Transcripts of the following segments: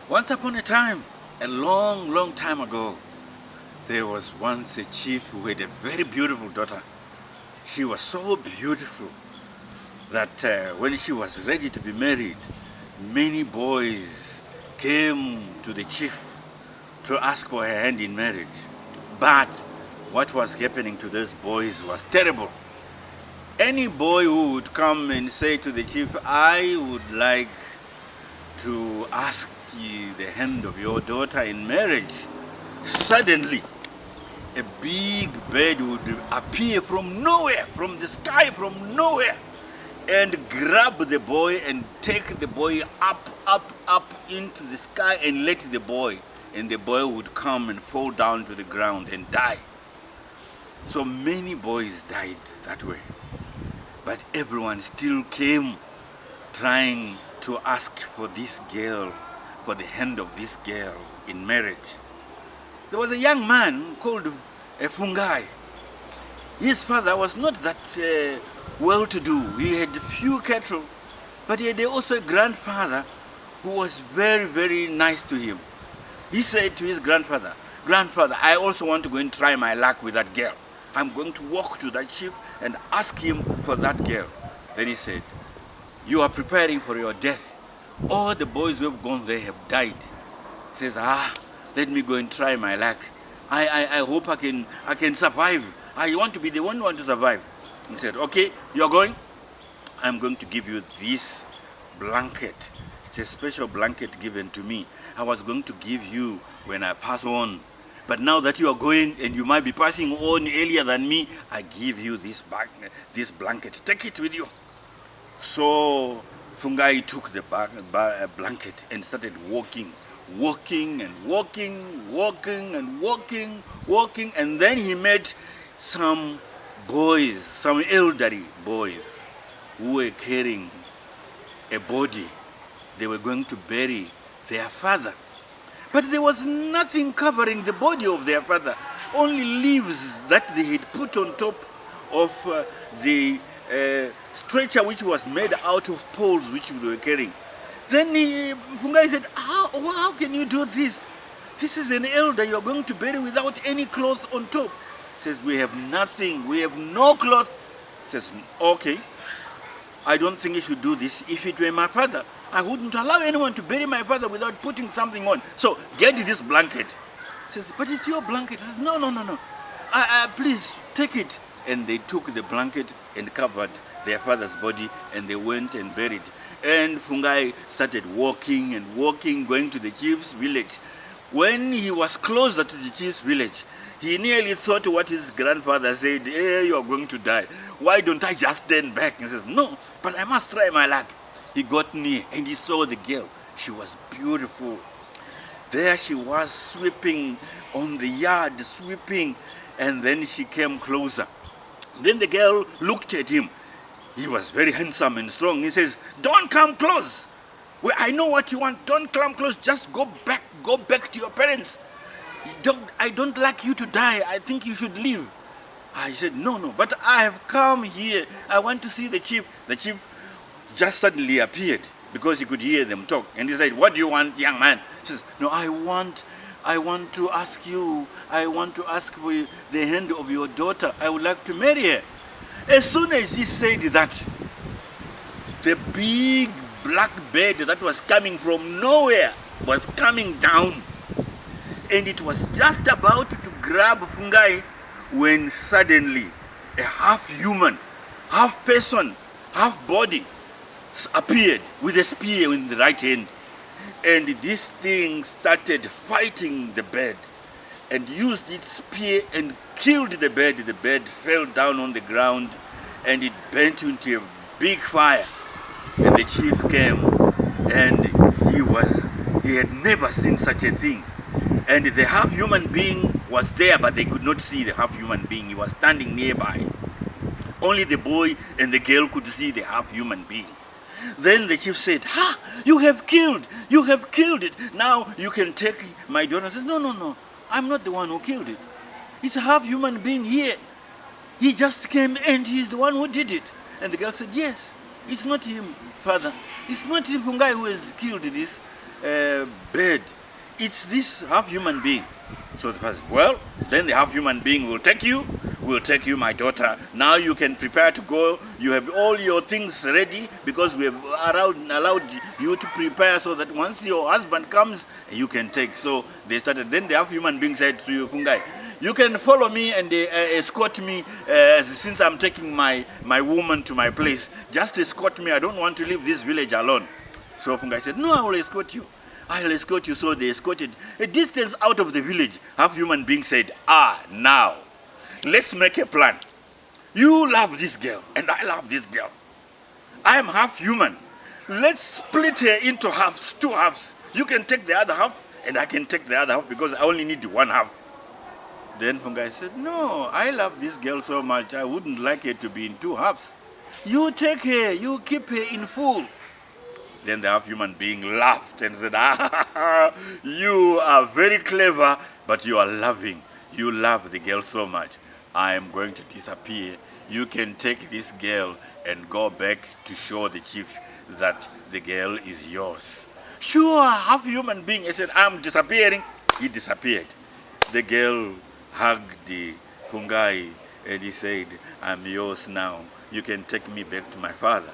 Once upon a time, a long, long time ago, there was once a chief who had a very beautiful daughter. She was so beautiful that when she was ready to be married, many boys came to the chief to ask for her hand in marriage. But what was happening to those boys was terrible. Any boy who would come and say to the chief, I would like to ask the hand of your daughter in marriage, suddenly a big bird would appear from nowhere, from the sky, from nowhere, and grab the boy and take the boy up into the sky and let the boy, and the boy would come and fall down to the ground and die. So many boys died that way. But everyone still came trying to ask for this girl, for the hand of this girl in marriage. There was a young man called Fungai. His father was not that well-to-do. He had few cattle, but he had also a grandfather who was very, very nice to him. He said to his grandfather, Grandfather, I also want to go and try my luck with that girl. I'm going to walk to that chief and ask him for that girl. Then he said, you are preparing for your death. All the boys who have gone there have died. He says, let me go and try my luck. I hope I can survive. I want to be the one who wants to survive. He said, okay, you're going. I'm going to give you this blanket. It's a special blanket given to me. I was going to give you when I pass on. But now that you are going and you might be passing on earlier than me, I give you this blanket. Take it with you. So Fungai took the blanket and started walking, and then he met some boys, some elderly boys who were carrying a body. They were going to bury their father. But there was nothing covering the body of their father, only leaves that they had put on top of the stretcher which was made out of poles which they were carrying. Then Fungai said, how can you do this? This is an elder you're going to bury without any cloth on top. He says, we have nothing, we have no cloth. He says, okay, I don't think you should do this. If it were my father, I wouldn't allow anyone to bury my father without putting something on. So get this blanket. He says, but it's your blanket. He says, no. Please take it. And they took the blanket and covered their father's body, and they went and buried. And Fungai started walking, going to the chief's village. When he was closer to the chief's village, he nearly thought what his grandfather said, hey, you're going to die. Why don't I just turn back? He says, no, but I must try my luck. He got near and he saw the girl. She was beautiful. There she was sweeping on the yard, and then she came closer. Then the girl looked at him. He was very handsome and strong. He says, don't come close. Well, I know what you want. Don't come close. Just go back to your parents. I don't like you to die. I think you should leave. I said, no, but I have come here. I want to see the chief. The chief just suddenly appeared because he could hear them talk. And he said, what do you want, young man? He says, no, I want to ask for the hand of your daughter. I would like to marry her. As soon as he said that, the big black bird that was coming from nowhere was coming down. And it was just about to grab Fungai when suddenly a half-human, half-person, half-body appeared with a spear in the right hand. And this thing started fighting the bird and used its spear and killed the bird. The bird fell down on the ground and it burnt into a big fire. And the chief came and he had never seen such a thing. And the half-human being was there, but they could not see the half-human being. He was standing nearby. Only the boy and the girl could see the half-human being. Then the chief said, you have killed it. Now you can take my daughter. I said, no, I'm not the one who killed it. It's a half-human being here. He just came and he's the one who did it. And the girl said, yes, it's not him, father. It's not him, Fungai, who has killed this bird. It's this half human being. So the first, well, then the half human being will take you, my daughter. Now you can prepare to go. You have all your things ready because we have allowed you to prepare so that once your husband comes, you can take. So they started. Then the half human being said to you, Fungai, you can follow me and escort me since I'm taking my woman to my place. Just escort me. I don't want to leave this village alone. So Fungai said, no, I will escort you. I'll escort you. So they escorted a distance out of the village. Half human being said, now, let's make a plan. You love this girl and I love this girl. I am half human. Let's split her into halves, 2 halves. You can take the other half and I can take the other half because I only need 1 half. Then Fungai said, no, I love this girl so much. I wouldn't like her to be in 2 halves. You take her, you keep her in full. Then the half human being laughed and said, you are very clever, but you are loving. You love the girl so much. I am going to disappear. You can take this girl and go back to show the chief that the girl is yours. Sure, half human being. I said, I'm disappearing. He disappeared. The girl hugged the Fungai and he said, I'm yours now. You can take me back to my father.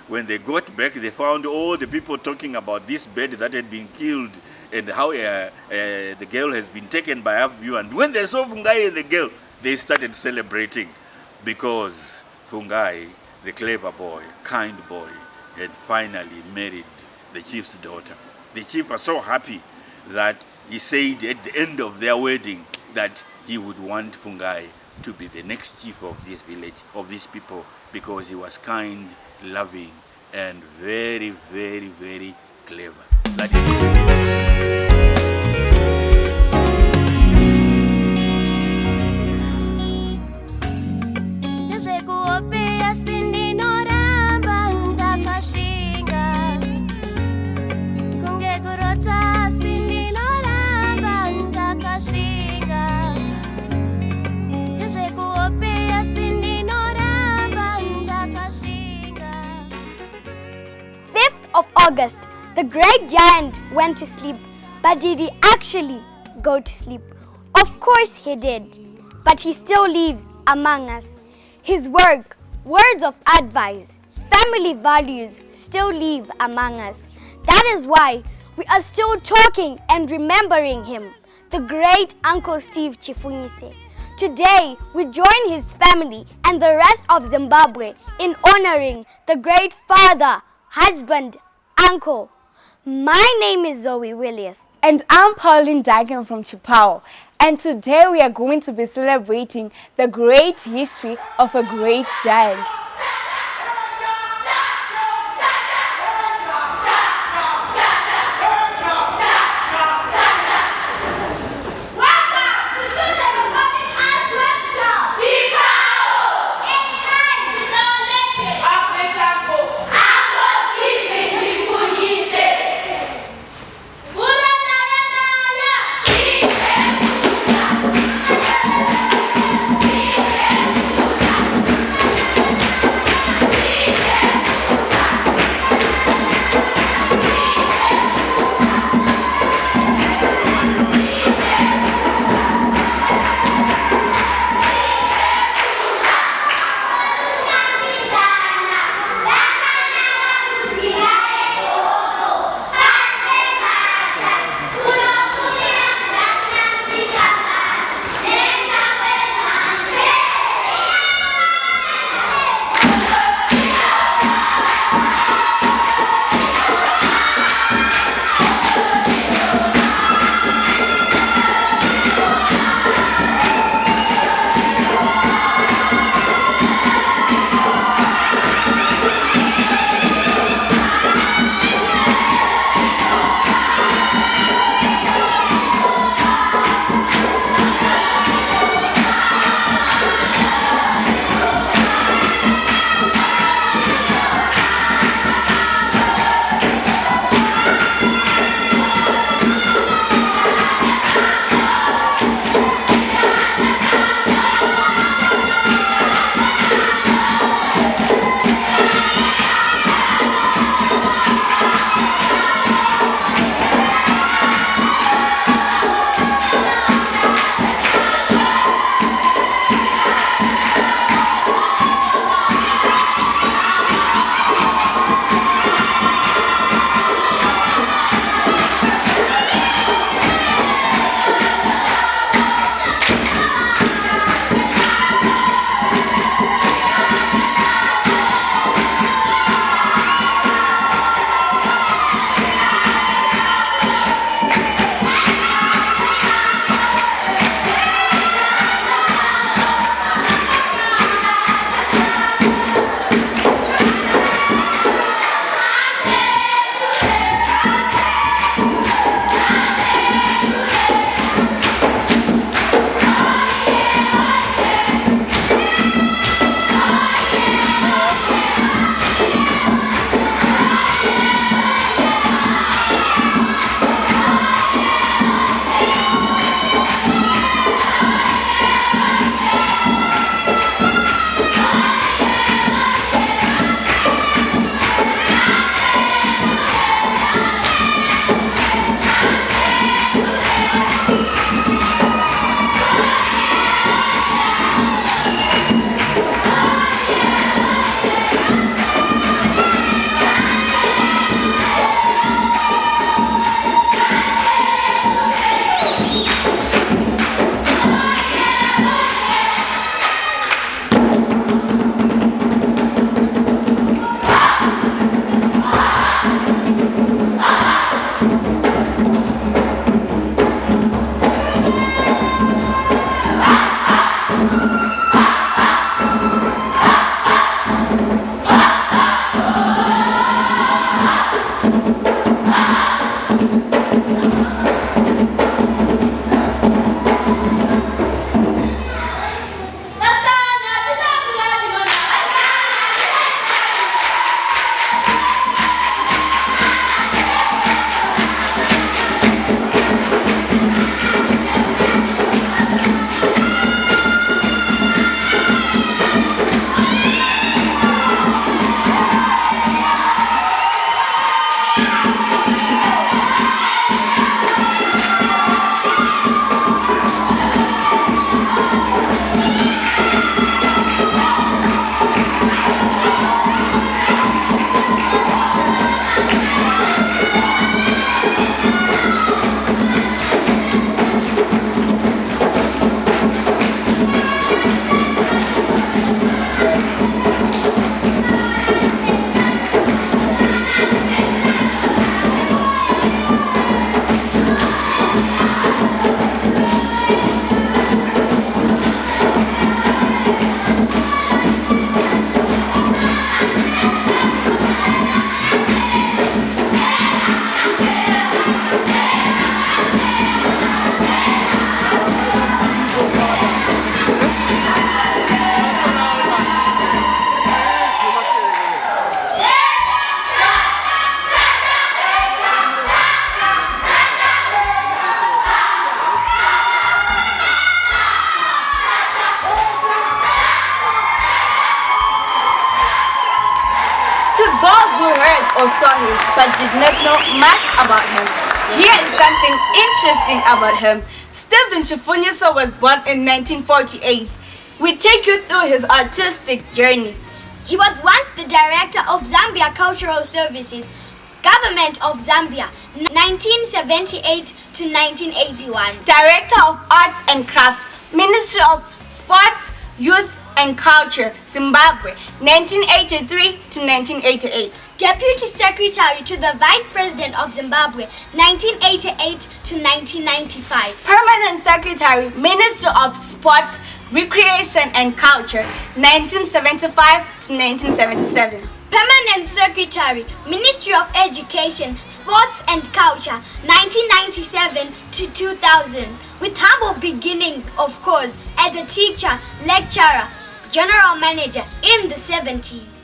When they got back, they found all the people talking about this bird that had been killed and how the girl has been taken by Abu. And when they saw Fungai and the girl, they started celebrating because Fungai, the clever boy, kind boy, had finally married the chief's daughter. The chief was so happy that he said at the end of their wedding that he would want Fungai to be the next chief of this village, of these people, because he was kind, loving, and very, very, very clever. That of August, the great giant went to sleep. But did he actually go to sleep? Of course he did. But he still lives among us. His work, words of advice, family values still live among us. That is why we are still talking and remembering him, the great Uncle Steve Chifunyise. Today, we join his family and the rest of Zimbabwe in honoring the great father, husband, uncle. My name is Zoe Williams. And I'm Pauline Dagan from CHIPAWO. And today we are going to be celebrating the great history of a great giant. those who heard or saw him but did not know much about him. Here is something interesting about him. Stephen Chifunyise was born in 1948. We take you through his artistic journey. He was once the director of Zambia Cultural Services, Government of Zambia, 1978 to 1981. Director of Arts and Crafts, Ministry of Sports, Youth and Culture, Zimbabwe, 1983 to 1988. Deputy Secretary to the Vice President of Zimbabwe, 1988 to 1995. Permanent Secretary, Ministry of Sports, Recreation and Culture, 1975 to 1977. Permanent Secretary, Ministry of Education, Sports and Culture, 1997 to 2000. With humble beginnings, of course, as a teacher, lecturer, general manager in the 70s.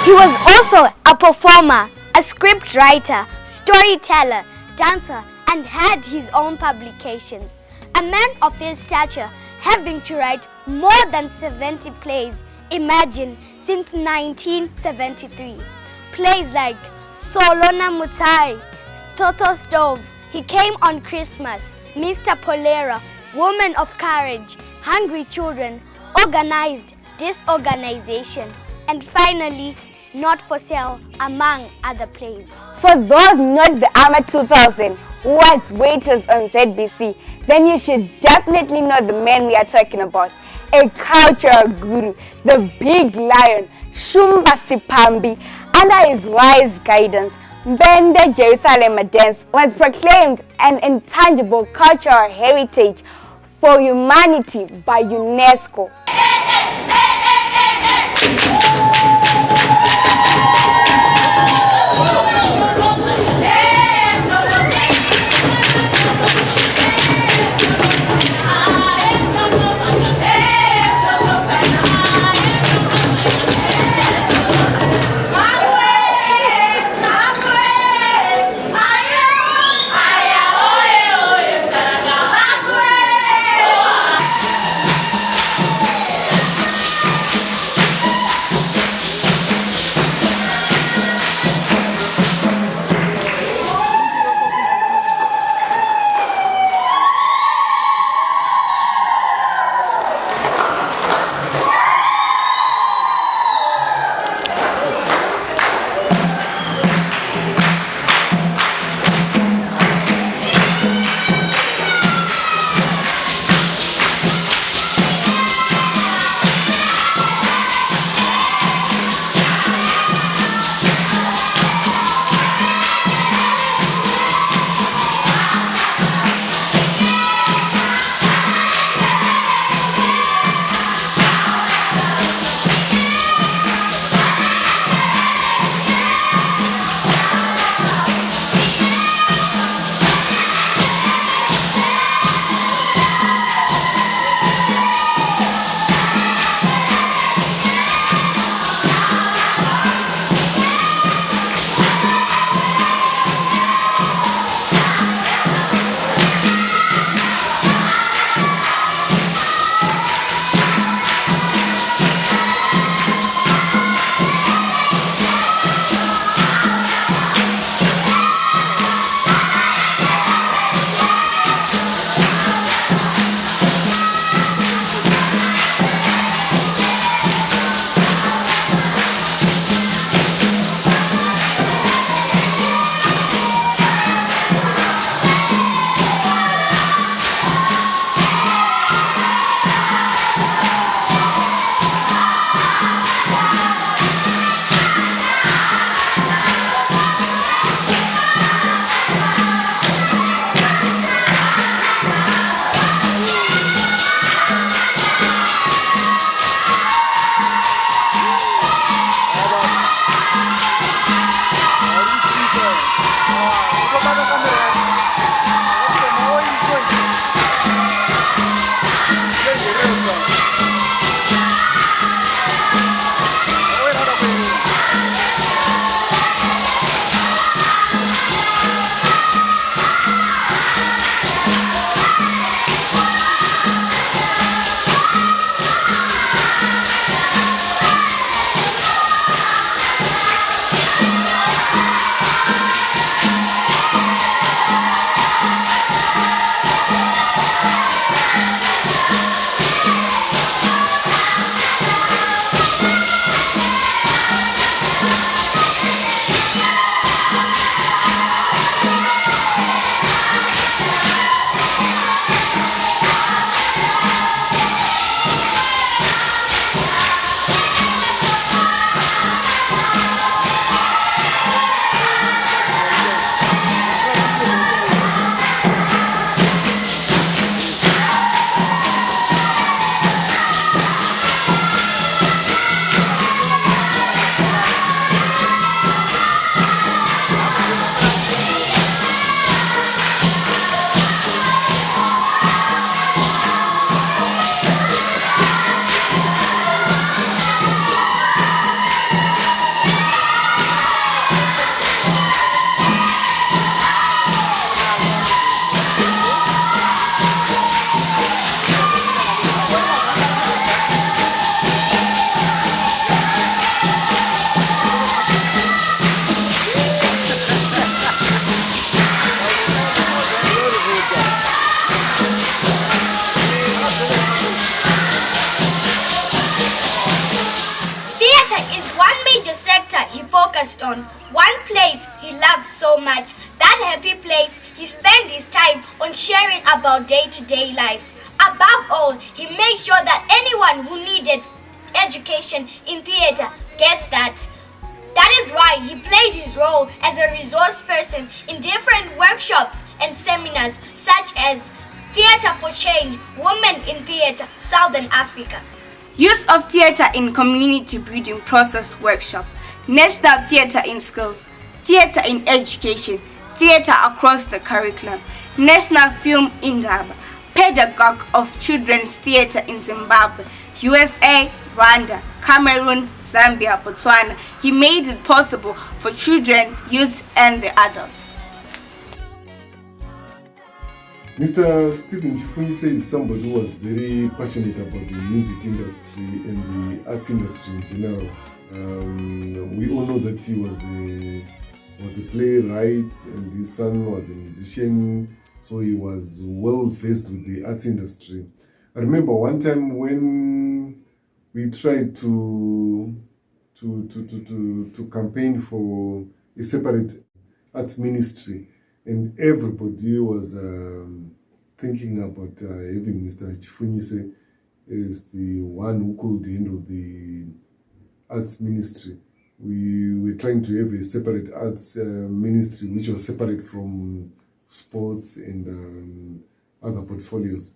He was also a performer, a script writer, storyteller, dancer, and had his own publications. A man of his stature, having to write more than 70 plays, imagine, since 1973. Plays like Solona Mutai, Toto Stove, He Came on Christmas, Mr. Polera, Woman of Courage, Hungry Children, Organized Disorganization, and finally, Not for Sale, among other plays. For those not the Armor 2000 who was waiters on ZBC, then you should definitely know the man we are talking about. A cultural guru, the big lion, Shumba Sipambi. Under his wise guidance, Mbende Jerusalem Dance was proclaimed an intangible cultural heritage for humanity by UNESCO. is one major sector he focused on, one place he loved so much. That happy place he spent his time on sharing about day-to-day life. Above all, he made sure that anyone who needed education in theater gets that. That is why he played his role as a resource person in different workshops and seminars such as Theatre for Change, Women in Theatre, Southern Africa. Use of theatre in community building process workshop, National Theatre in Schools, Theatre in Education, Theatre across the curriculum, National Film Indaba, Pedagogue of Children's Theatre in Zimbabwe, USA, Rwanda, Cameroon, Zambia, Botswana. He made it possible for children, youth, and the adults. Mr. Stephen Chifunyise is somebody who was very passionate about the music industry and the arts industry in general. We all know that he was a playwright and his son was a musician, so he was well versed with the arts industry. I remember one time when we tried to campaign for a separate arts ministry, and everybody was thinking about having Mr. Chifunyise as the one who could handle the arts ministry. We were trying to have a separate arts ministry which was separate from sports and other portfolios.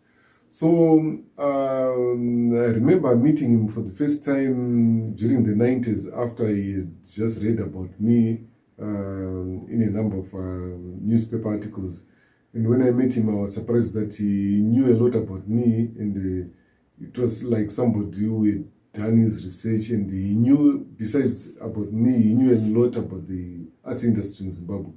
So I remember meeting him for the first time during the 90s after he had just read about me in a number of newspaper articles. And when I met him, I was surprised that he knew a lot about me, and it was like somebody who had done his research, and he knew, besides about me, he knew a lot about the arts industry in Zimbabwe.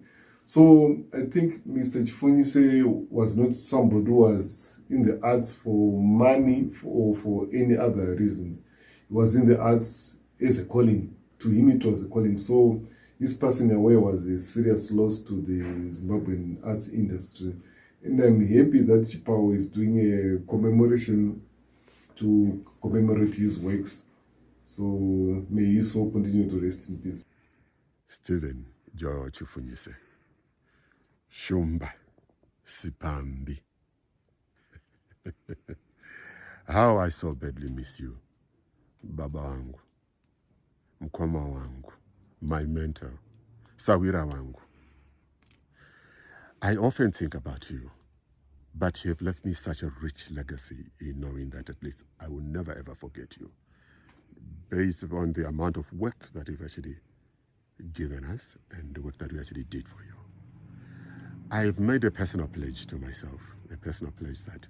So I think Mr. Chifunyise was not somebody who was in the arts for money or for any other reasons. He was in the arts as a calling. To him, it was a calling. So his passing away was a serious loss to the Zimbabwean arts industry. And I'm happy that CHIPAWO is doing a commemoration to commemorate his works. So may his soul continue to rest in peace. Stephen Joe Chifunyise. Shumba Sipambi. How I so badly miss you, Baba wangu, Mkwama wangu, my mentor, Sawira wangu. I often think about you, but you have left me such a rich legacy in knowing that at least I will never ever forget you, based on the amount of work that you've actually given us and the work that we actually did for you. I've made a personal pledge to myself, a personal pledge that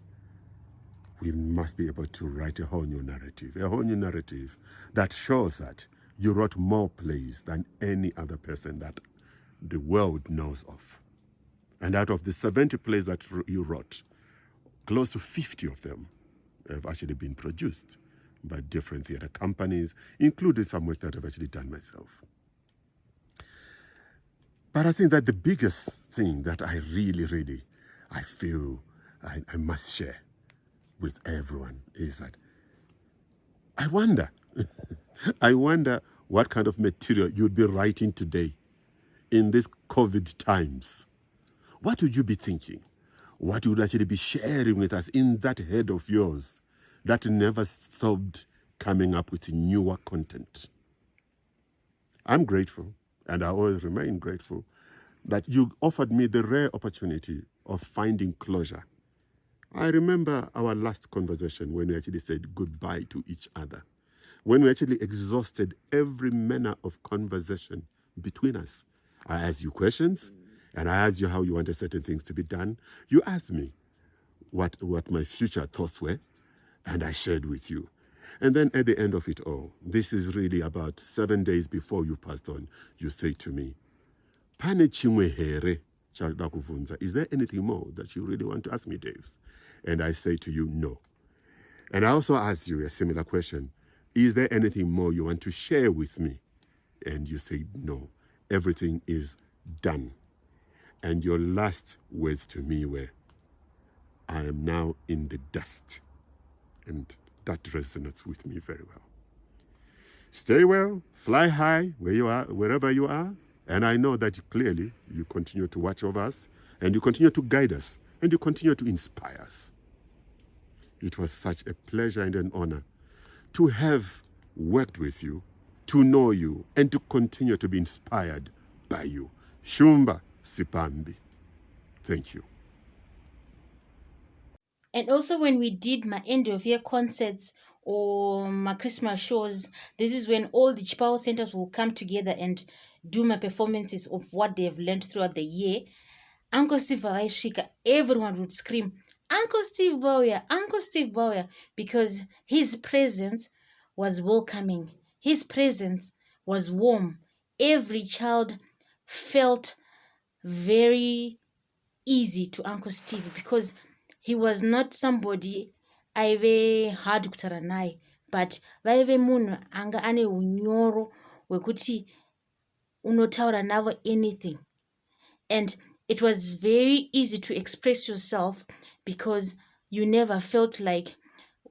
we must be able to write a whole new narrative that shows that you wrote more plays than any other person that the world knows of. And out of the 70 plays that you wrote, close to 50 of them have actually been produced by different theater companies, including some work that I've actually done myself. But I think that the biggest thing that I really, I feel I must share with everyone is that I wonder what kind of material you'd be writing today in these COVID times. What would you be thinking? What would actually be sharing with us in that head of yours that never stopped coming up with newer content? I'm grateful, and I always remain grateful, that you offered me the rare opportunity of finding closure. I remember our last conversation when we actually said goodbye to each other, when we actually exhausted every manner of conversation between us. I asked you questions, and I asked you how you wanted certain things to be done. You asked me what my future thoughts were, and I shared with you. And then at the end of it all, this is really about 7 days before you passed on, you say to me, Pane chimwe here, is there anything more that you really want to ask me, Dave? And I say to you, no. And I also ask you a similar question. Is there anything more you want to share with me? And you say, no, everything is done. And your last words to me were, I am now in the dust. And that resonates with me very well. Stay well, fly high where you are, wherever you are. And I know that clearly you continue to watch over us, and you continue to guide us, and you continue to inspire us. It was such a pleasure and an honor to have worked with you, to know you, and to continue to be inspired by you. Shumba Sipambi. Thank you. And also when we did my end of year concerts or my Christmas shows, this is when all the CHIPAWO centers will come together and do my performances of what they have learned throughout the year. Uncle Steve Vaishika, everyone would scream, Uncle Steve Bauer, Uncle Steve Bauer, because his presence was welcoming. His presence was warm. Every child felt very easy to Uncle Steve because he was not somebody aive hard kutaura naye, but vaive munhu anga ane unyoro hwekuti unotaura navo anything. And it was very easy to express yourself because you never felt like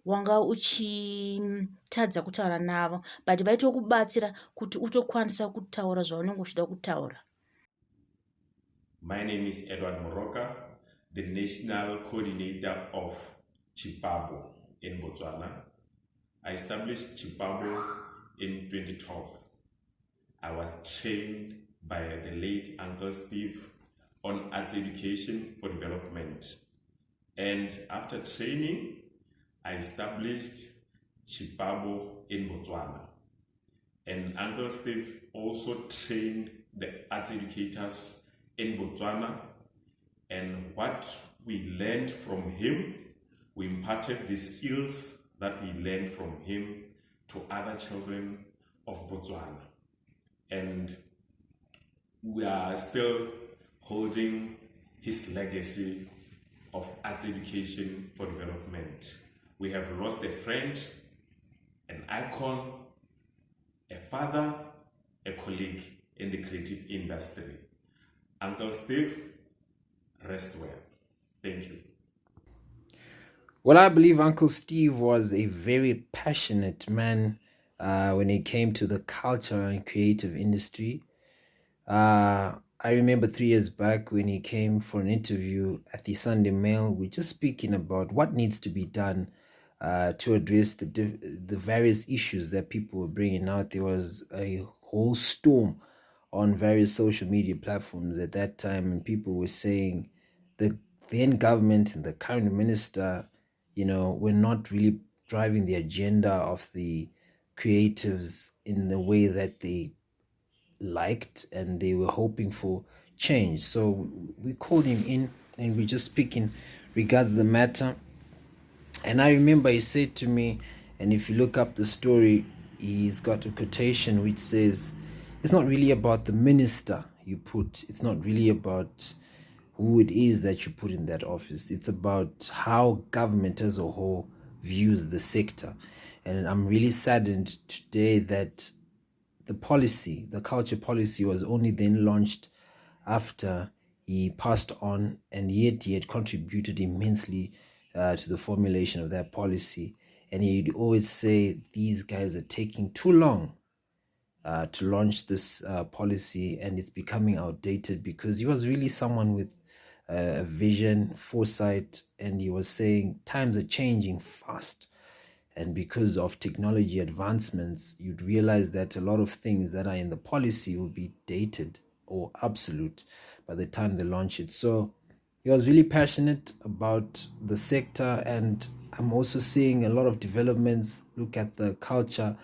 wanga uchitadza kutaura navo, but vaitokubatsira kuti utokwanisa kutaura zvaunenge uchida kutaura. My name is Edward Moroka, the National Coordinator of CHIPAWO in Botswana. I established CHIPAWO in 2012. I was trained by the late Uncle Steve on arts education for development. And after training, I established CHIPAWO in Botswana. And Uncle Steve also trained the arts educators in Botswana, and what we learned from him, we imparted the skills that we learned from him to other children of Botswana. And we are still holding his legacy of arts education for development. We have lost a friend, an icon, a father, a colleague in the creative industry. Uncle Steve, rest well. Thank you. Well, I believe Uncle Steve was a very passionate man when it came to the culture and creative industry. I remember 3 years back when he came for an interview at the Sunday Mail, we were just speaking about what needs to be done to address the various issues that people were bringing out. There was a whole storm on various social media platforms at that time, and people were saying the then government and the current minister, were not really driving the agenda of the creatives in the way that they liked, and they were hoping for change. So we called him in and we just speaking regards the matter. And I remember he said to me, and if you look up the story, he's got a quotation which says, it's not really about the minister you put. It's not really about who it is that you put in that office. It's about how government as a whole views the sector. And I'm really saddened today that the policy, the culture policy, was only then launched after he passed on, and yet he had contributed immensely to the formulation of that policy. And he'd always say, these guys are taking too long to launch this policy, and it's becoming outdated, because he was really someone with vision, foresight, and he was saying times are changing fast. And because of technology advancements, you'd realize that a lot of things that are in the policy will be dated or obsolete by the time they launch it. So he was really passionate about the sector, and I'm also seeing a lot of developments. Look at the culture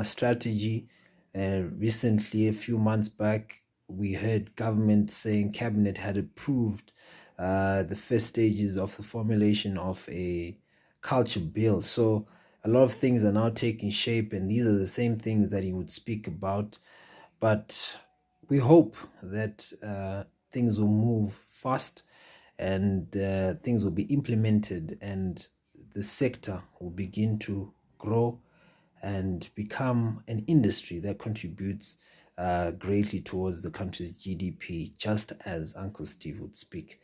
strategy. Recently, a few months back, we heard government saying cabinet had approved the first stages of the formulation of a culture bill. So a lot of things are now taking shape, and these are the same things that he would speak about. But we hope that things will move fast, and things will be implemented, and the sector will begin to grow and become an industry that contributes greatly towards the country's GDP, just as Uncle Steve would speak.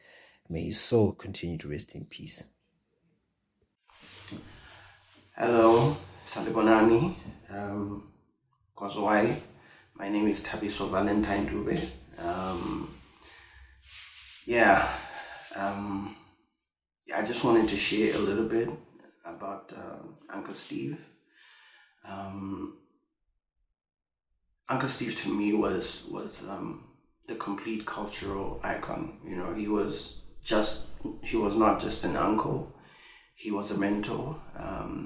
May his soul continue to rest in peace. Hello, Salibonani, Kozwai. My name is Tabiso Valentine Dube. Yeah, I just wanted to share a little bit about Uncle Steve. Uncle Steve to me was the complete cultural icon. You know, he was not just an uncle. He was a mentor.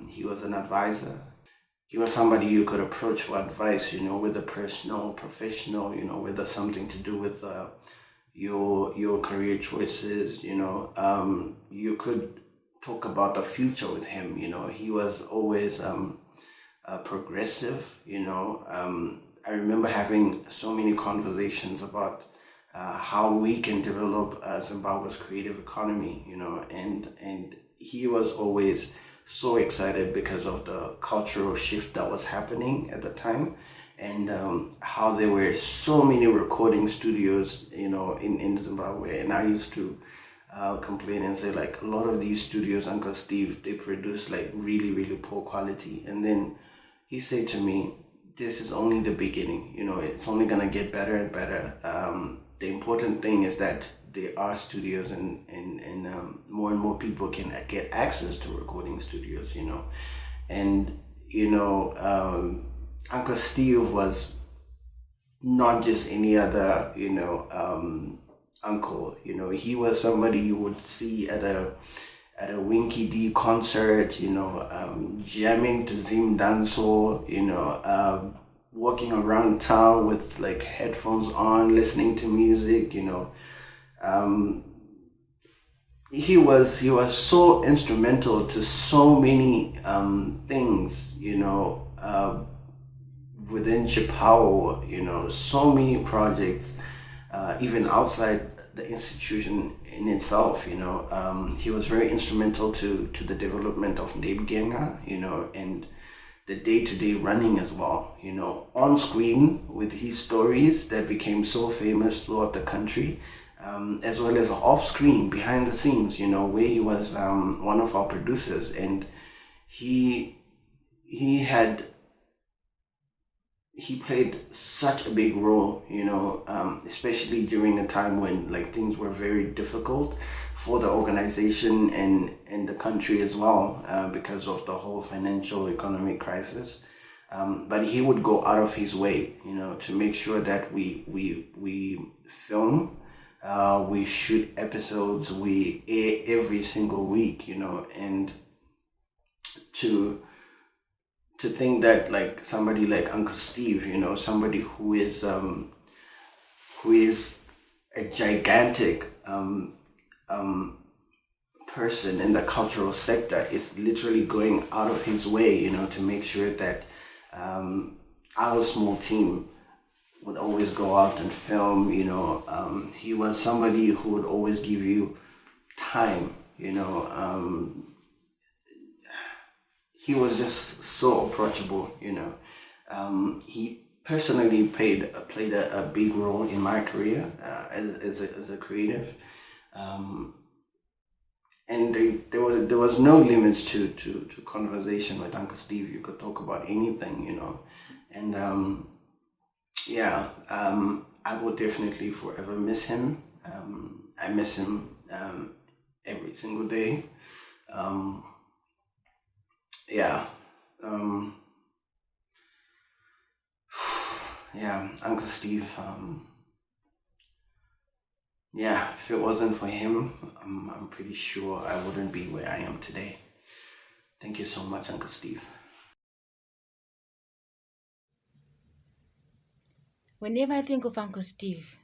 He was an advisor. He was somebody you could approach for advice, you know, whether personal, professional, you know, whether something to do with your career choices, you know. You could talk about the future with him, you know. He was always progressive, you know. I remember having so many conversations about how we can develop Zimbabwe's creative economy, you know, and he was always so excited because of the cultural shift that was happening at the time, and how there were so many recording studios, you know, in Zimbabwe. And I used to complain and say, like, a lot of these studios, Uncle Steve, they produce like really, really poor quality. And then he said to me, this is only the beginning, you know, it's only gonna get better and better. The important thing is that there are studios, and more and more people can get access to recording studios, you know. And, you know, Uncle Steve was not just any other, you know, uncle, you know. He was somebody you would see at a Winky D concert, you know, jamming to Zim Danso, you know, walking around town with like headphones on, listening to music, you know. He was so instrumental to so many things, you know, within CHIPAWO, you know, so many projects, even outside the institution in itself, you know. He was very instrumental to the development of Nebgenga, you know, and the day-to-day running as well, you know, on screen with his stories that became so famous throughout the country, as well as off screen, behind the scenes, you know, where he was one of our producers. And he played such a big role, you know, especially during a time when like things were very difficult for the organization and the country as well, because of the whole financial economic crisis. But he would go out of his way, you know, to make sure that we film, we shoot episodes, we air every single week, you know. And to think that like somebody like Uncle Steve, you know, somebody who is a gigantic person in the cultural sector, is literally going out of his way, you know, to make sure that our small team would always go out and film, you know. He was somebody who would always give you time, you know. He was just so approachable, you know. He personally played a big role in my career as a creative, and there was no limits to conversation with Uncle Steve. You could talk about anything, you know. And yeah, I will definitely forever miss him. I miss him every single day. Yeah. Yeah, Uncle Steve. Yeah, if it wasn't for him, I'm pretty sure I wouldn't be where I am today. Thank you so much, Uncle Steve. Whenever I think of Uncle Steve,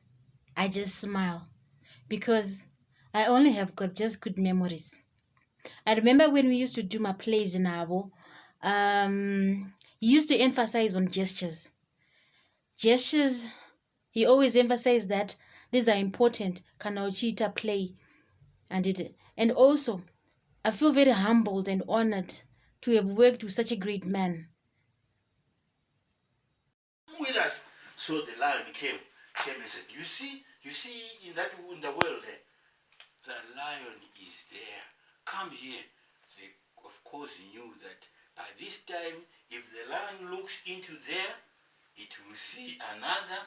I just smile because I only have got just good memories. I remember when we used to do my plays in Abo, he used to emphasize on gestures. Gestures, he always emphasized that these are important. Kanauchita play. And also, I feel very humbled and honored to have worked with such a great man. With us. So the lion came and said, you see in the world there, the lion is there. Come here. They of course knew that At this time, if the lion looks into there, it will see another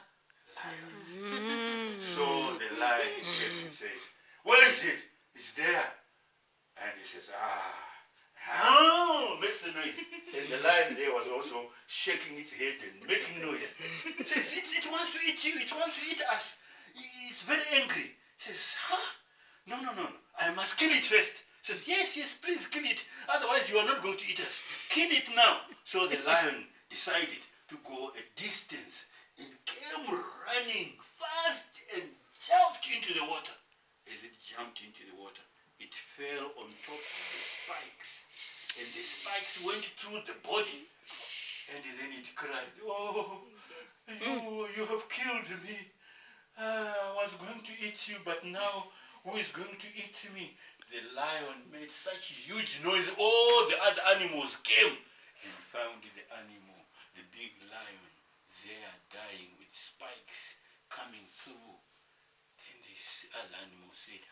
lion. So the lion came and says, "Where is it? It's there." And he says, makes the noise. And the lion there was also shaking its head and making noise. It says, it wants to eat you, it wants to eat us. It's very angry. He says, no, I must kill it first. He says, yes, please kill it. Otherwise you are not going to eat us. Kill it now. So the lion decided to go a distance and came running fast and jumped into the water. As it jumped into the water, it fell on top of the spikes. And the spikes went through the body. And then it cried, "Oh, you have killed me. I was going to eat you, but now who is going to eat me?" The lion made such huge noise. All the other animals came and found the animal, the big lion, there dying with spikes coming through. Then this other animal said,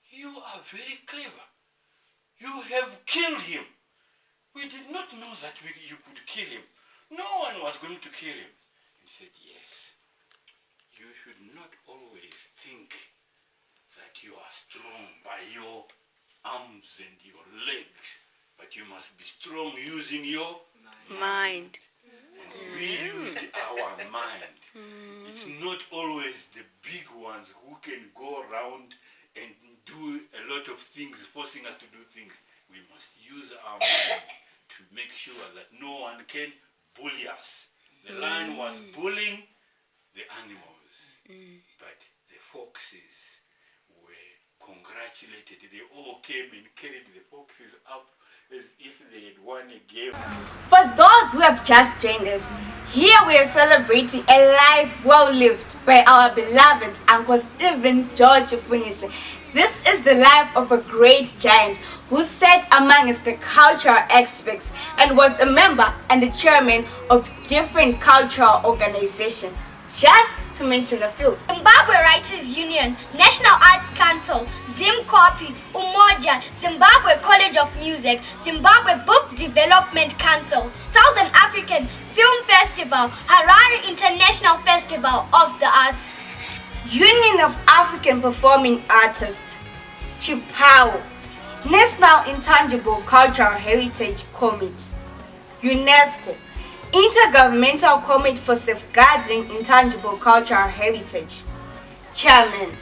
"You are very clever. You have killed him. We did not know that you could kill him. No one was going to kill him." He said, "Yes, you should not always think that you are strong by your arms and your legs, but you must be strong using your mind." And we used our mind. It's not always the big ones who can go around and do a lot of things, forcing us to do things. We must use our mind to make sure that no one can bully us. The lion was bullying the animals, but the foxes were congratulated. They all came and carried the foxes up as if they had won a game. For those who have just joined us, here we are celebrating a life well lived by our beloved Uncle Stephen George Chifunyise. This is the life of a great giant who sat amongst the cultural experts and was a member and the chairman of different cultural organizations. Just to mention a few. Zimbabwe Writers Union, National Arts Council, Zimkopi, Umoja, Zimbabwe College of Music, Zimbabwe Book Development Council, Southern African Film Festival, Harare International Festival of the Arts, Union of African Performing Artists, CHIPAWO, National Intangible Cultural Heritage Committee, UNESCO, Intergovernmental Committee for Safeguarding Intangible Cultural Heritage, Chairman,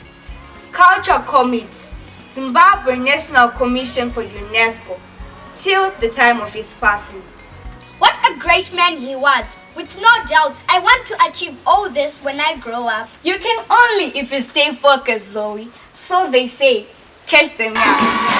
Culture Committee, Zimbabwe National Commission for UNESCO, till the time of his passing. What a great man he was. With no doubt, I want to achieve all this when I grow up. You can only if you stay focused, Zoe. So they say, catch them young.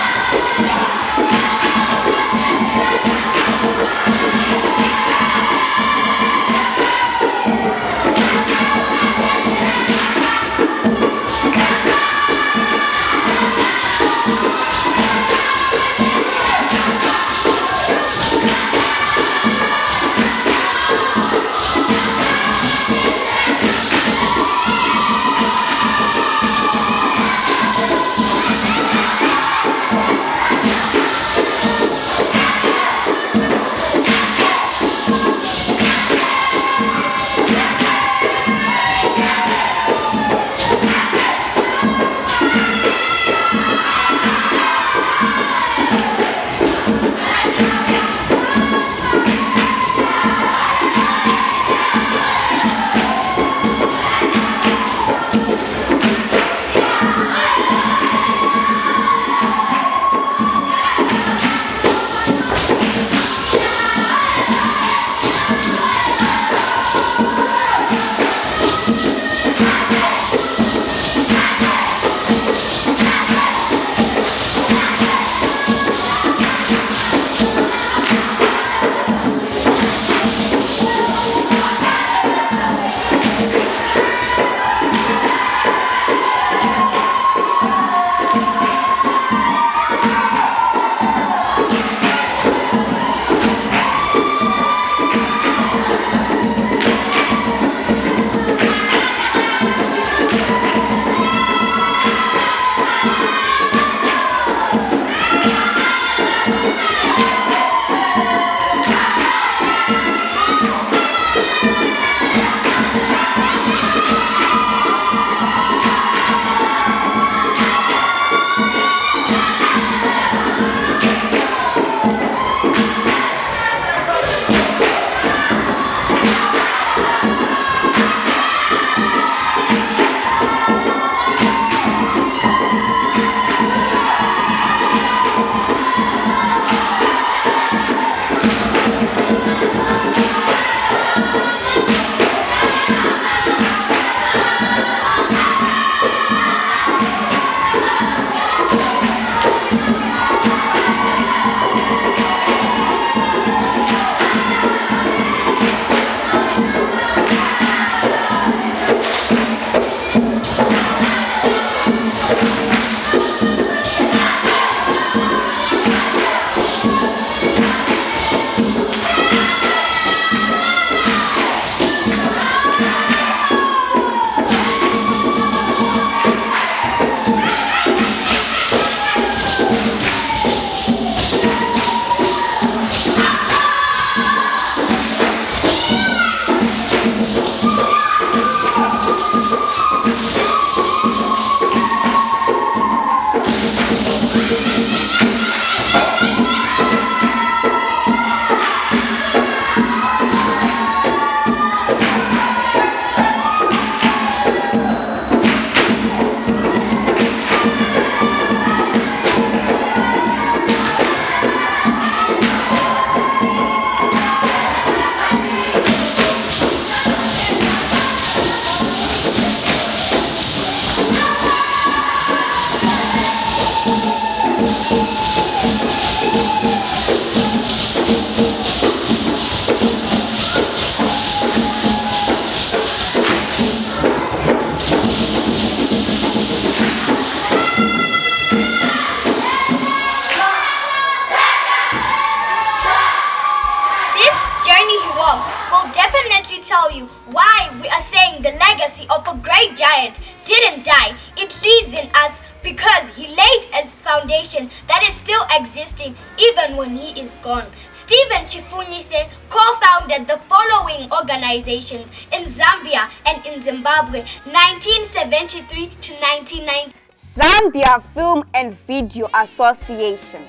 Tell you why we are saying the legacy of a great giant didn't die. It lives in us because he laid a foundation that is still existing even when he is gone. Stephen Chifunyise co-founded the following organizations in Zambia and in Zimbabwe 1973 to 1990. Zambia Film and Video Association,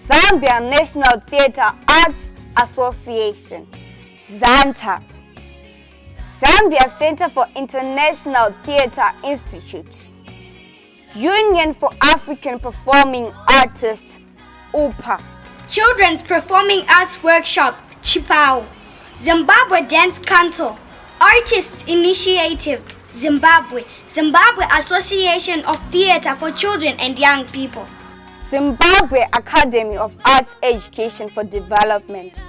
Zambia National Theatre Arts Association, ZANTA, Zambia Center for International Theatre Institute, Union for African Performing Artists, UPA, Children's Performing Arts Workshop, CHIPAWO, Zimbabwe Dance Council, Artists Initiative, Zimbabwe, Zimbabwe Association of Theatre for Children and Young People, Zimbabwe Academy of Arts Education for Development,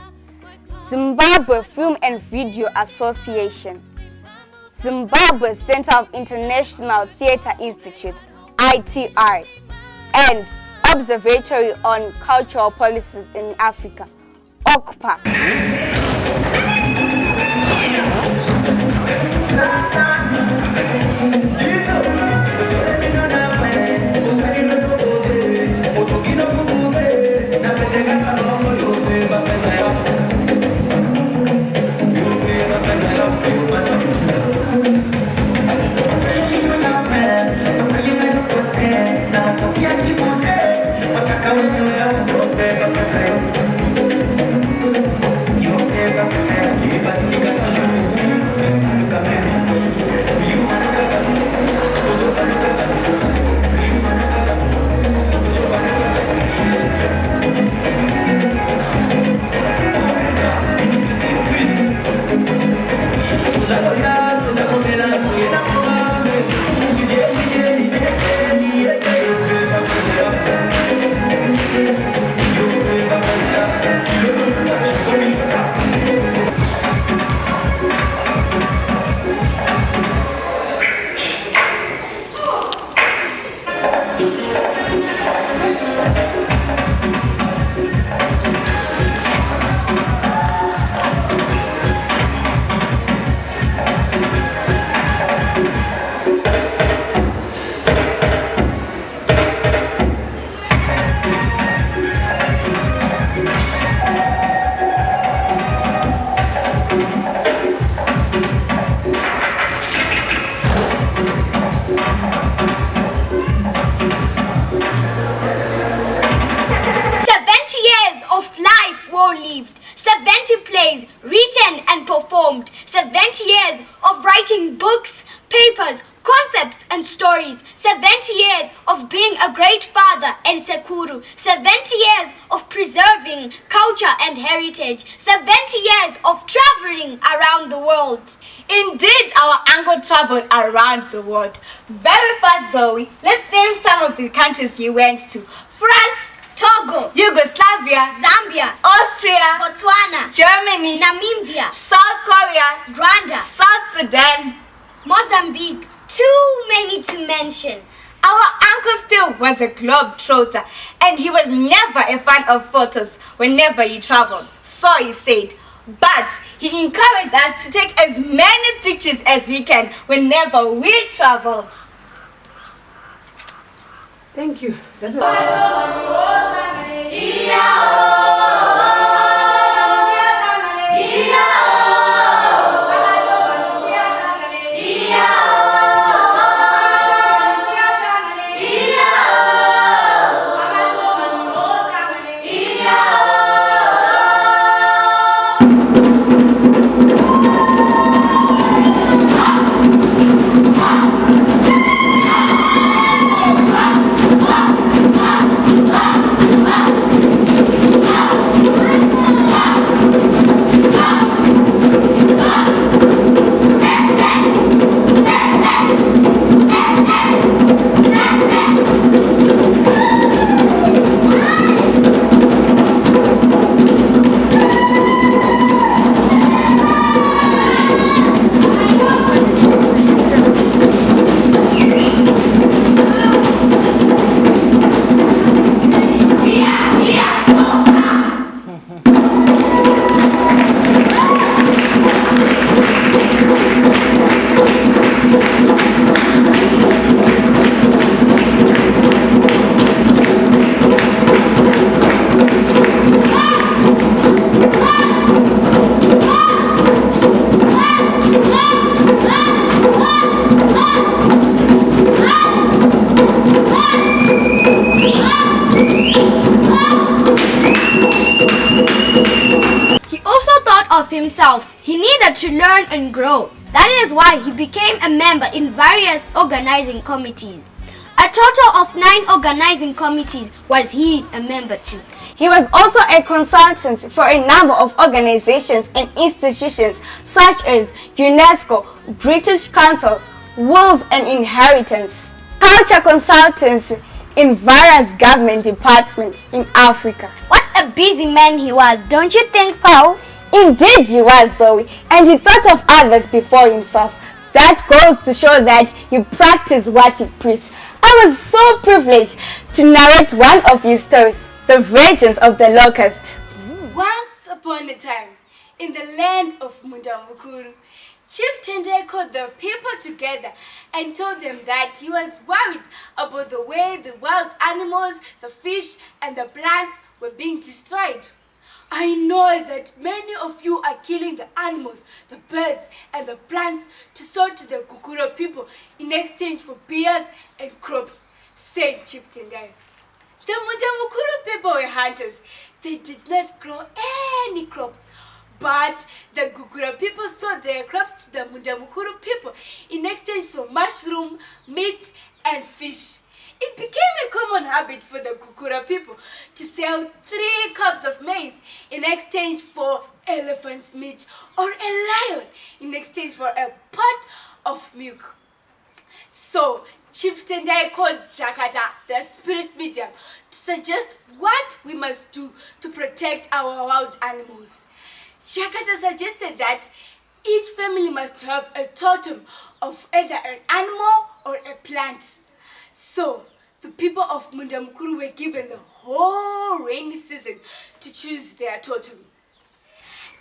Zimbabwe Film and Video Association, Zimbabwe Center of International Theatre Institute, ITI, and Observatory on Cultural Policies in Africa, OCPA. Lived, 70 plays written and performed, 70 years of writing books, papers, concepts and stories, 70 years of being a great father and sekuru, 70 years of preserving culture and heritage, 70 years of traveling around the world. Indeed, our uncle traveled around the world. Very fast, Zoe. Let's name some of the countries he went to. France, Togo, Yugoslavia, Zambia, Austria, Botswana, Germany, Namibia, South Korea, Rwanda, South Sudan, Mozambique. Too many to mention. Our uncle still was a globetrotter, and he was never a fan of photos whenever he traveled. So he said. But he encouraged us to take as many pictures as we can whenever we traveled. Thank you. and grow. That is why he became a member in various organizing committees. A total of 9 organizing committees was he a member to. He was also a consultant for a number of organizations and institutions such as UNESCO, British Council, Wills and Inheritance, culture consultants in various government departments in Africa. What a busy man he was, don't you think, Paul? Indeed he was, Zoe, and he thought of others before himself. That goes to show that he practiced what he preached. I was so privileged to narrate one of his stories, The Virgins of the Locust. Once upon a time, in the land of Mundamukuru, Chief Tendai called the people together and told them that he was worried about the way the wild animals, the fish and the plants were being destroyed. I know that many of you are killing the animals, the birds and the plants to sell to the Kukura people in exchange for beers and crops, said Chief Tendai. The Mundamukuru people were hunters. They did not grow any crops. But the Gugura people sold their crops to the Mundamukuru people in exchange for mushroom, meat and fish. It became a common habit for the Gugura people to sell 3 cups of maize in exchange for elephant's meat or a lion in exchange for a pot of milk. So Chief Tendai called Jakata, the spirit medium, to suggest what we must do to protect our wild animals. Jakata suggested that each family must have a totem of either an animal or a plant. So the people of Mundamukuru were given the whole rainy season to choose their totem.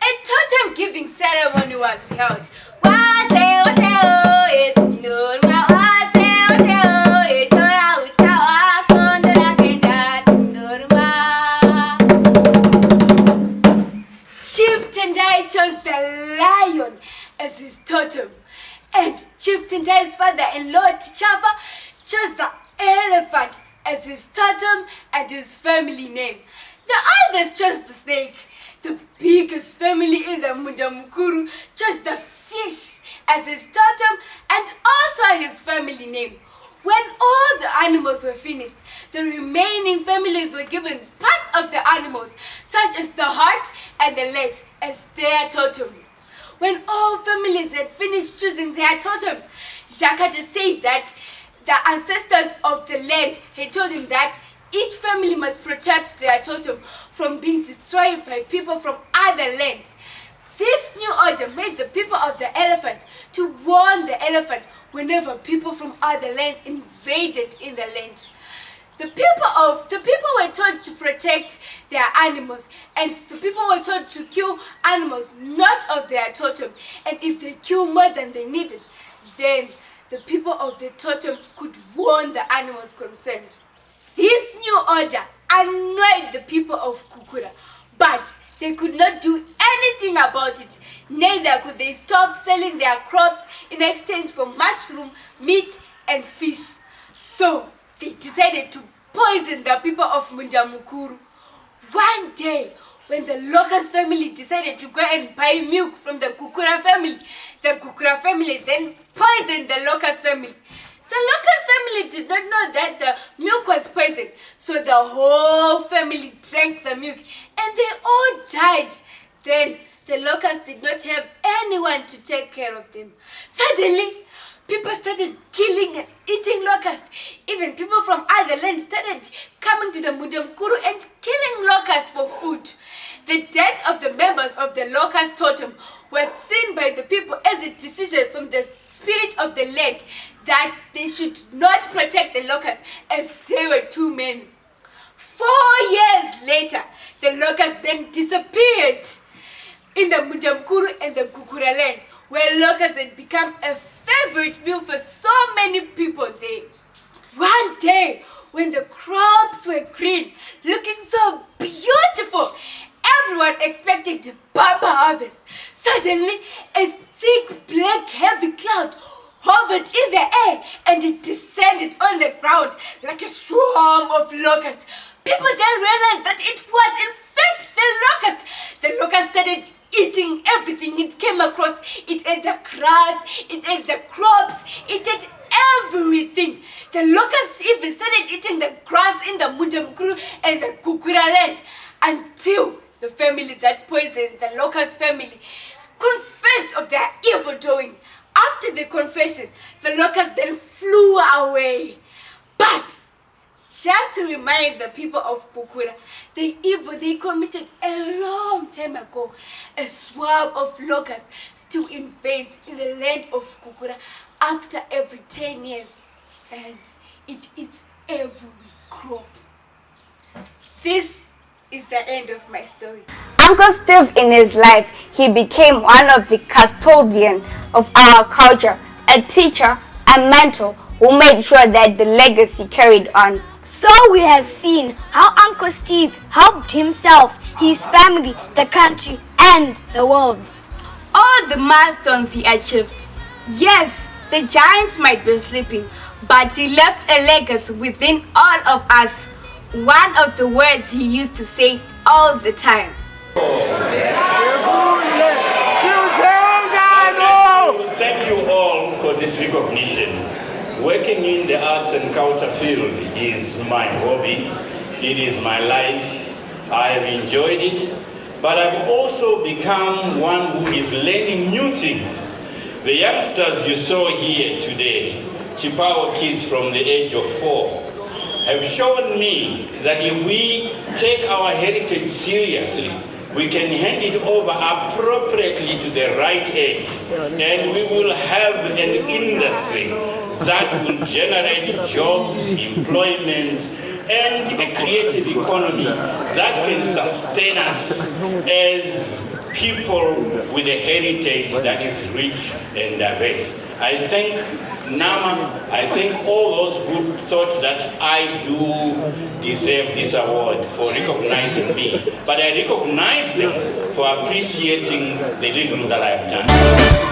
A totem giving ceremony was held. Chief Tendai chose the lion as his totem, and Chief Tendai's father-in-law Tichava chose the elephant as his totem and his family name. The others chose the snake. The biggest family in the Mundamukuru chose the fish as his totem and also his family name. When all the animals were finished, the remaining families were given parts of the animals, such as the heart and the legs, as their totem. When all families had finished choosing their totems, Jakata said that the ancestors of the land had told him that each family must protect their totem from being destroyed by people from other lands. This new order made the people of the elephant to warn the elephant whenever people from other lands invaded in the land. The people were told to protect their animals, and the people were told to kill animals not of their totem, and if they kill more than they needed, then the people of the totem could warn the animals concerned. This new order annoyed the people of Kukura, but they could not do anything about it. Neither could they stop selling their crops in exchange for mushroom, meat and fish. So they decided to poison the people of Mundamukuru. One day, when the Locust family decided to go and buy milk from the Kukura family, the Kukura family then poisoned the Locust family. The Locust family did not know that the milk was poisoned, so the whole family drank the milk and they all died. Then the Locusts did not have anyone to take care of them. Suddenly, people started killing and eating locusts. Even people from other lands started coming to the Mundamukuru and killing locusts for food. The death of the members of the locust totem was seen by the people as a decision from the spirit of the land that they should not protect the locusts as they were too many. 4 years later, the locusts then disappeared in the Mundamukuru and the Kukura land, where locusts had become a favorite meal for so many people there. One day, when the crops were green, looking so beautiful, everyone expected the bumper harvest. Suddenly, a thick, black, heavy cloud hovered in the air and it descended on the ground like a swarm of locusts. People then realized that it was in fact the locusts. The locusts started eating everything it came across. It ate the grass, it ate the crops, it ate everything. The locusts even started eating the grass in the Mundamkuru and the Kukura land until the family that poisoned, the locust family, confessed of their evil doing. After the confession, the locusts then flew away. But just to remind the people of Kukura, the evil they committed a long time ago, a swarm of locusts still invades in the land of Kukura after every 10 years, and it eats every crop. This is the end of my story. Uncle Steve, in his life, he became one of the custodians of our culture, a teacher, a mentor who made sure that the legacy carried on. So we have seen how Uncle Steve helped himself, his family, the country, and the world. All the milestones he achieved. Yes, the giants might be sleeping, but he left a legacy within all of us. One of the words he used to say all the time. Thank you all for this recognition. Working in the arts and culture field is my hobby. It is my life. I have enjoyed it, but I've also become one who is learning new things. The youngsters you saw here today, CHIPAWO kids from the age of 4, have shown me that if we take our heritage seriously, we can hand it over appropriately to the right age, and we will have an industry that will generate jobs, employment, and a creative economy that can sustain us as people with a heritage that is rich and diverse. I thank Nama, I thank all those who thought that I do deserve this award for recognizing me, but I recognize them for appreciating the little that I have done.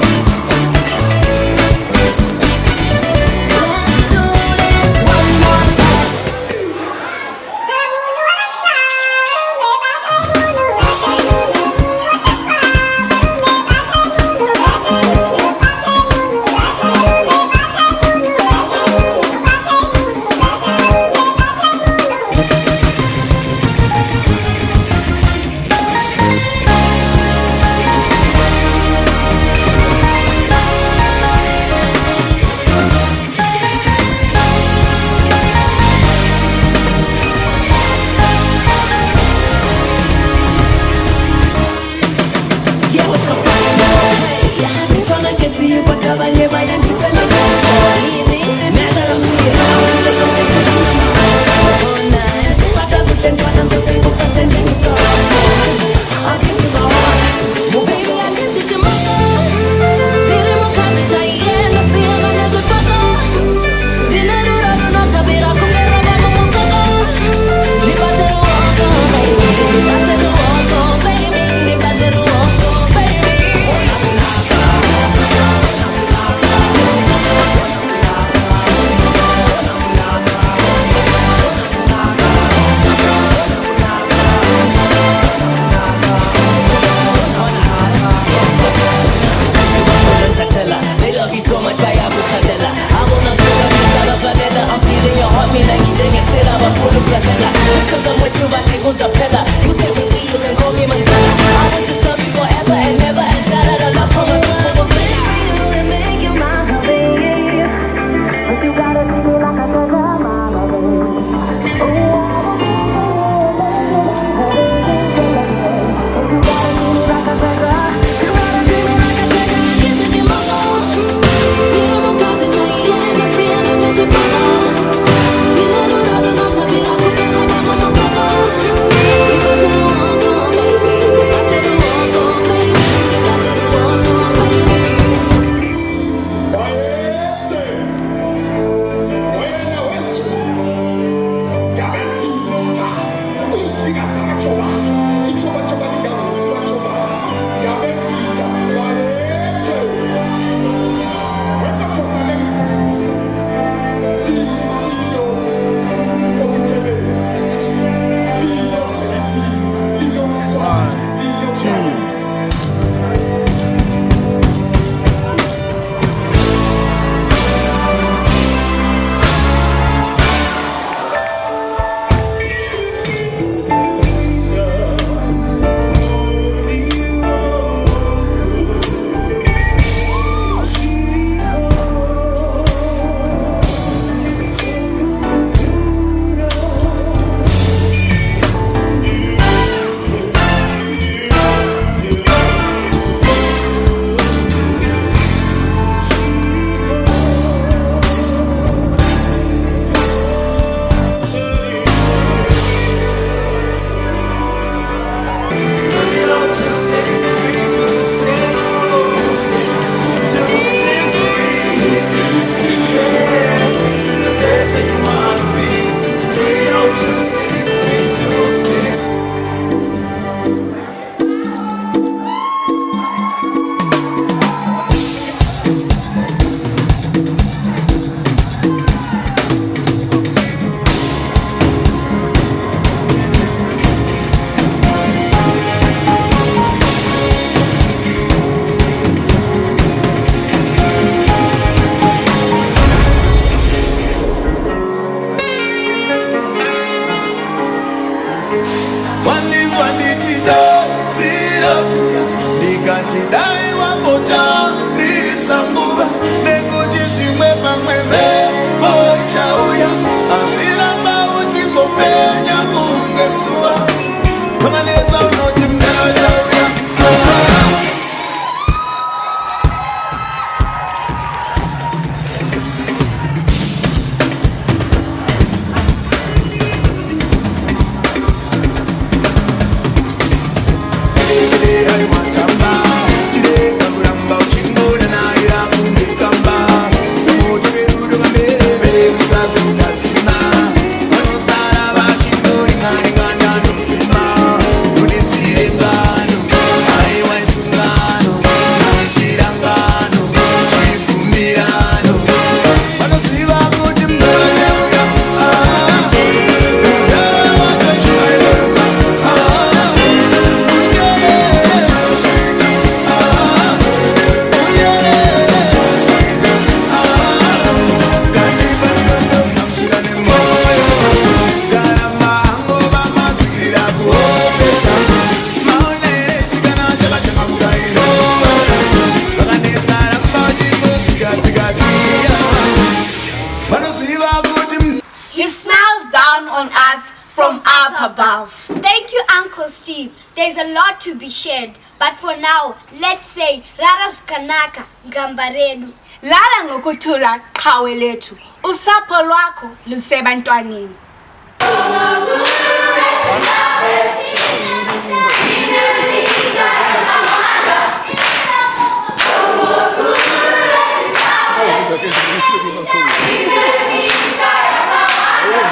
love. Thank you, Uncle Steve. There's a lot to be shared. But for now, let's say Raras Kanaka Gambaredu. Lala ngokuthula qhawe lethu. Usapho lwakho lusebantwaneni.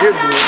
Good.